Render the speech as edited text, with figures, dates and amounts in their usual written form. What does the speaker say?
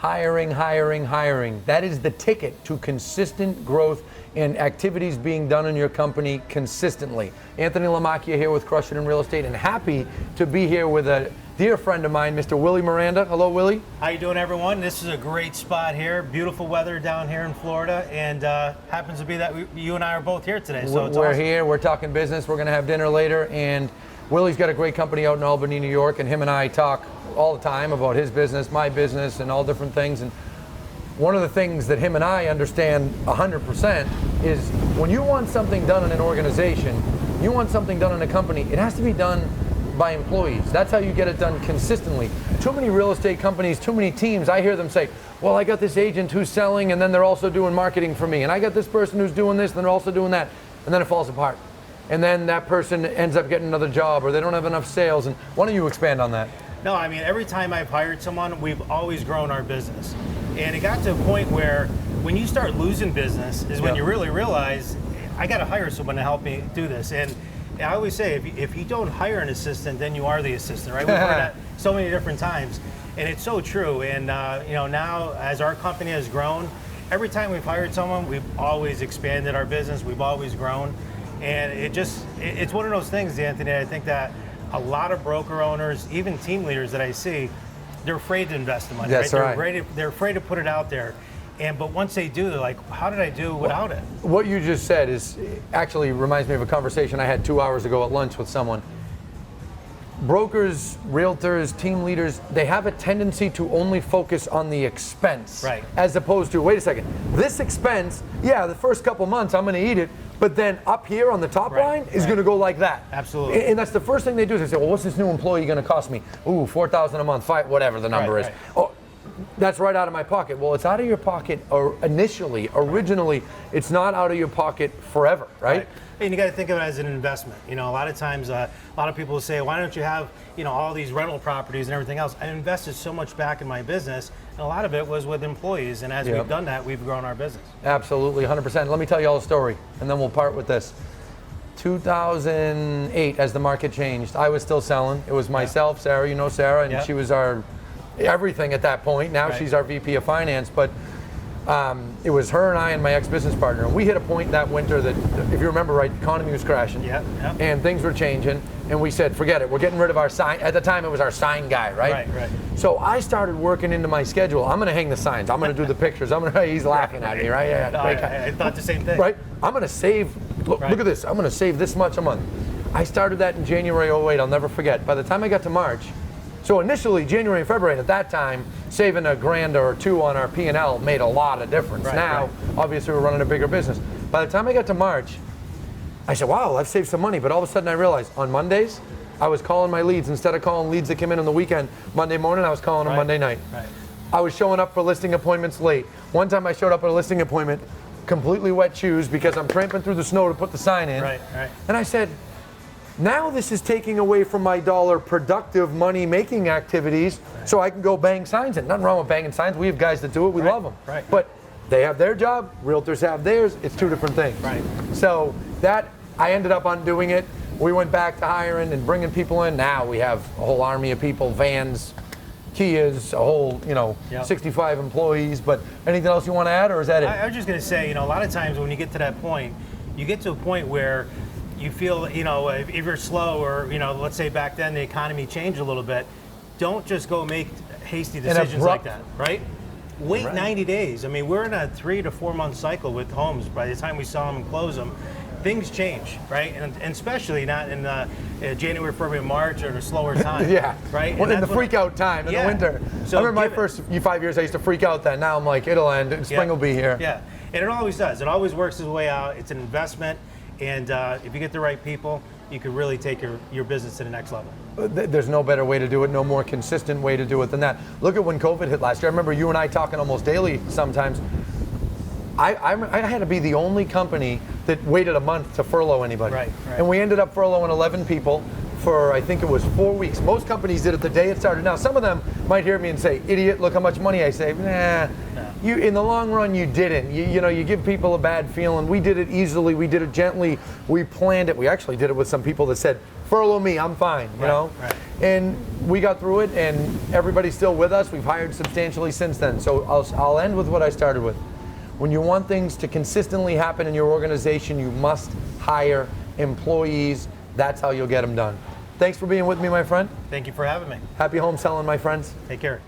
Hiring, hiring, hiring. That is the ticket to consistent growth and activities being done in your company consistently. Anthony Lamacchia here with Crush It in Real Estate, and happy to be here with a dear friend of mine, Mr. Willie Miranda. Hello, Willie. How you doing, everyone? This is a great spot here. Beautiful weather down here in Florida, and happens to be that you and I are both here today. So it's we're awesome. Here. We're talking business. We're going to have dinner later, and Willie's got a great company out in Albany, New York, and him and I talk all the time about his business, my business, and all different things. And one of the things that him and I understand 100% is when you want something done in an organization, you want something done in a company, it has to be done by employees. That's how you get it done consistently. Too many real estate companies, too many teams, I hear them say, well, I got this agent who's selling and then they're also doing marketing for me. And I got this person who's doing this and they're also doing that. And then it falls apart. And then that person ends up getting another job or they don't have enough sales. And why don't you expand on that? No, I mean, every time I've hired someone, we've always grown our business. And it got to a point where when you start losing business is when you really realize, I got to hire someone to help me do this. And I always say, if you don't hire an assistant, then you are the assistant, right? We've heard that so many different times. And it's so true. And now as our company has grown, every time we've hired someone, we've always expanded our business. We've always grown. And it's one of those things, Anthony, I think that a lot of broker owners, even team leaders that I see, they're afraid to invest in money. That's right? They're afraid to put it out there. But once they do, they're like, how did I do without it? What you just said is actually reminds me of a conversation I had 2 hours ago at lunch with someone. Brokers, realtors, team leaders, they have a tendency to only focus on the expense. Right. As opposed to, wait a second, this expense, the first couple months I'm going to eat it, but then up here on the top line is going to go like that. Absolutely. And that's the first thing they do is they say, well, what's this new employee going to cost me? Ooh, $4,000 a month, whatever the number is. Oh, that's right out of my pocket. Well, it's out of your pocket originally, it's not out of your pocket forever, right? And you got to think of it as an investment. A lot of times, a lot of people will say, why don't you have, all these rental properties and everything else? I invested so much back in my business, and a lot of it was with employees. And as we've done that, we've grown our business. Absolutely, 100%. Let me tell you all a story, and then we'll part with this. 2008, as the market changed, I was still selling. It was myself, Sarah, you know Sarah, and she was our everything at that point. Now she's our VP of Finance, but it was her and I and my ex-business partner, and we hit a point that winter that, if you remember right, the economy was crashing, and things were changing, and we said, forget it, we're getting rid of our sign. At the time, it was our sign guy, right? Right. So I started working into my schedule. I'm going to hang the signs. I'm going to do the pictures. He's laughing at me, right? I thought the same thing. Right? I'm going to save, look at this, I'm going to save this much a month. I started that in January 08, I'll never forget. By the time I got to March, so initially, January and February, at that time, saving $1,000 or $2,000 on our P&L made a lot of difference. Now, obviously, we're running a bigger business. By the time I got to March, I said, wow, I've saved some money. But all of a sudden, I realized on Mondays, I was calling my leads. Instead of calling leads that came in on the weekend, Monday morning, I was calling them Monday night. I was showing up for listing appointments late. One time, I showed up at a listing appointment, completely wet shoes, because I'm tramping through the snow to put the sign in. And I said, now this is taking away from my dollar productive money-making activities, so I can go bang signs in. Nothing wrong with banging signs. We have guys that do it. We love them. But they have their job. Realtors have theirs. It's two different things. So that, I ended up undoing it. We went back to hiring and bringing people in. Now we have a whole army of people, vans, Kias, a whole, 65 employees. But anything else you want to add, or is that it? I was just going to say, a lot of times when you get to that point, you get to a point where you feel, if you're slow or, let's say back then the economy changed a little bit, don't just go make hasty decisions like that, right? Wait 90 days. I mean, we're in a 3 to 4 month cycle with homes. By the time we sell them and close them, things change, right? And especially not in January, February, March, or the slower time. Right? Well, in the freak out time, in the winter. So I remember my first 5 years, I used to freak out then. Now I'm like, it'll end, and spring will be here. And it always does. It always works its way out. It's an investment. And if you get the right people, you can really take your business to the next level. There's no better way to do it, no more consistent way to do it than that. Look at when COVID hit last year. I remember you and I talking almost daily sometimes. I had to be the only company that waited a month to furlough anybody. And we ended up furloughing 11 people for, I think it was 4 weeks. Most companies did it the day it started. Now, some of them might hear me and say, idiot, look how much money I saved. Nah. You, in the long run, you didn't. You give people a bad feeling. We did it easily. We did it gently. We planned it. We actually did it with some people that said, furlough me, I'm fine, you know? Right. And we got through it, and everybody's still with us. We've hired substantially since then. So I'll end with what I started with. When you want things to consistently happen in your organization, you must hire employees. That's how you'll get them done. Thanks for being with me, my friend. Thank you for having me. Happy home selling, my friends. Take care.